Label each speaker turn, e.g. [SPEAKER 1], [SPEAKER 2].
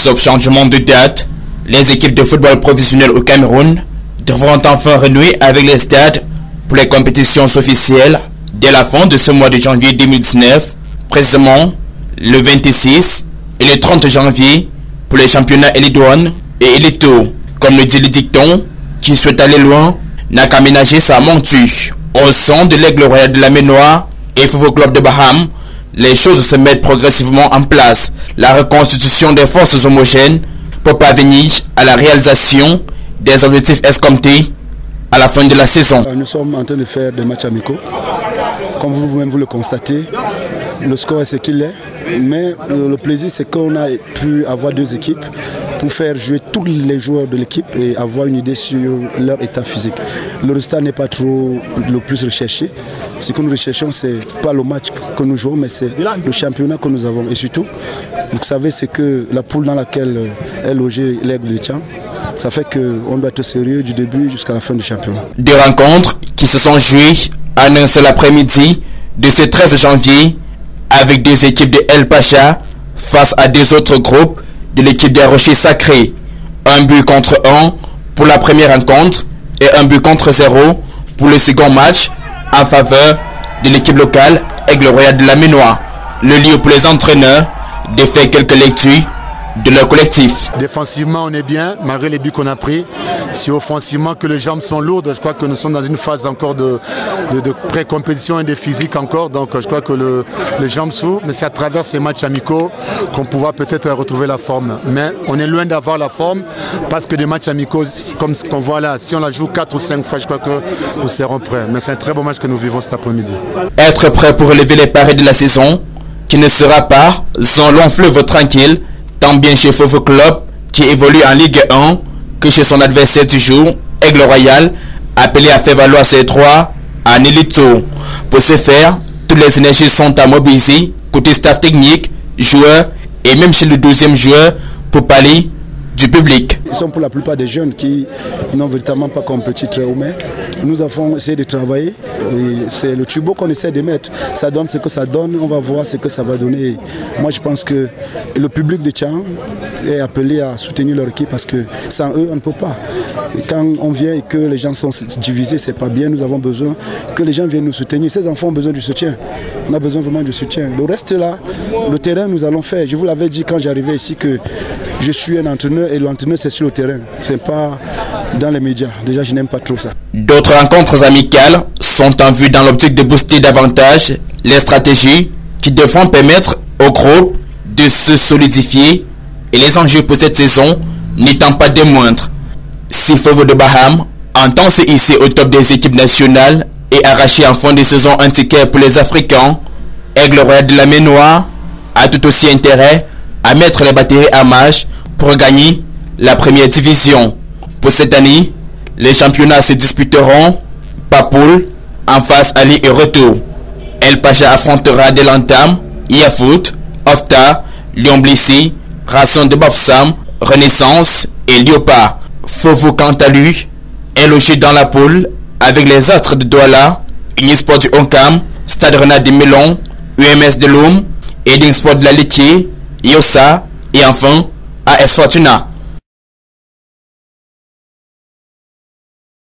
[SPEAKER 1] Sauf changement de date, les équipes de football professionnel au Cameroun devront enfin renouer avec les stades pour les compétitions officielles dès la fin de ce mois de janvier 2019, précisément le 26 et le 30 janvier pour les championnats Elite 1 et Elite 2. Comme le dit le dicton, qui souhaite aller loin n'a qu'à ménager sa monture. Au sein de l'Aigle Royal de la Ménoire et Football Club de Baham, les choses se mettent progressivement en place. La reconstitution des forces homogènes pour parvenir à la réalisation des objectifs escomptés à la fin de la saison.
[SPEAKER 2] Nous sommes en train de faire des matchs amicaux. Comme vous-même vous le constatez, le score est ce qu'il est. Mais le plaisir, c'est qu'on a pu avoir deux équipes pour faire jouer tous les joueurs de l'équipe et avoir une idée sur leur état physique. Le résultat n'est pas trop le plus recherché. Ce que nous recherchons, ce n'est pas le match que nous jouons, mais c'est le championnat que nous avons. Et surtout, vous savez, c'est que la poule dans laquelle est logé l'Aigle de Tcham, ça fait qu'on doit être sérieux du début jusqu'à la fin du championnat.
[SPEAKER 1] Des rencontres qui se sont jouées en un seul après-midi de ce 13 janvier avec des équipes de El Pacha face à deux autres groupes de l'équipe des Rochers Sacrés. 1 but contre 1 pour la première rencontre et 1 but contre 0 pour le second match en faveur de l'équipe locale Aigle Royal de la Ménoire. Le lieu pour les entraîneurs de faire quelques lectures de leur collectif.
[SPEAKER 3] Défensivement, on est bien, malgré les buts qu'on a pris. Si offensivement que les jambes sont lourdes, je crois que nous sommes dans une phase encore de pré-compétition et de physique encore. Donc je crois que les jambes s'ouvrent, mais c'est à travers ces matchs amicaux qu'on pourra peut-être retrouver la forme. Mais on est loin d'avoir la forme parce que des matchs amicaux, comme ce qu'on voit là, si on la joue 4 ou 5 fois, je crois que nous serons prêts. Mais c'est un très bon match que nous vivons cet après-midi.
[SPEAKER 1] Être prêt pour relever les paris de la saison, qui ne sera pas un long fleuve tranquille, tant bien chez Football Club qui évolue en Ligue 1 que chez son adversaire du jour, Aigle Royal, appelé à faire valoir ses droits en Elite 2. Pour ce faire, toutes les énergies sont à mobiliser côté staff technique, joueurs et même chez le 12e joueur pour parler du public.
[SPEAKER 2] Ils sont pour la plupart des jeunes qui n'ont véritablement pas compétit très haut, mais nous avons essayé de travailler. C'est le turbo qu'on essaie de mettre. Ça donne ce que ça donne, on va voir ce que ça va donner. Moi je pense que le public de Tcham est appelé à soutenir leur équipe parce que sans eux on ne peut pas. Et quand on vient et que les gens sont divisés, c'est pas bien. Nous avons besoin que les gens viennent nous soutenir. Ces enfants ont besoin du soutien. On a besoin vraiment du soutien. Le reste là, le terrain nous allons faire. Je vous l'avais dit quand j'arrivais ici que je suis un entraîneur et l'entraîneur c'est sur le terrain. C'est pas dans les médias. Déjà je n'aime pas trop ça.
[SPEAKER 1] D'autres rencontres amicales sont en vue dans l'optique de booster davantage les stratégies qui devront permettre au groupe de se solidifier et les enjeux pour cette saison n'étant pas des moindres. Si Fovo de Baham entend se hisser au top des équipes nationales et arracher en fin de saison un ticket pour les Africains, Aigle Royal de la Ménoire a tout aussi intérêt à mettre les batteries à marche pour gagner la première division. Pour cette année, les championnats se disputeront par poule en phase aller et retour. El Pacha affrontera dès l'entame Yafoot, Ofta, Lyon Blessé, Ration de Bafsam, Renaissance et Léopard. Fovo quant à lui est logé dans la poule avec les Astres de Douala, Unisport du Onkam, Stade Renard de Melon, UMS de Loum, Edin Sport de la Litier, Yosa et enfin AS Fortuna.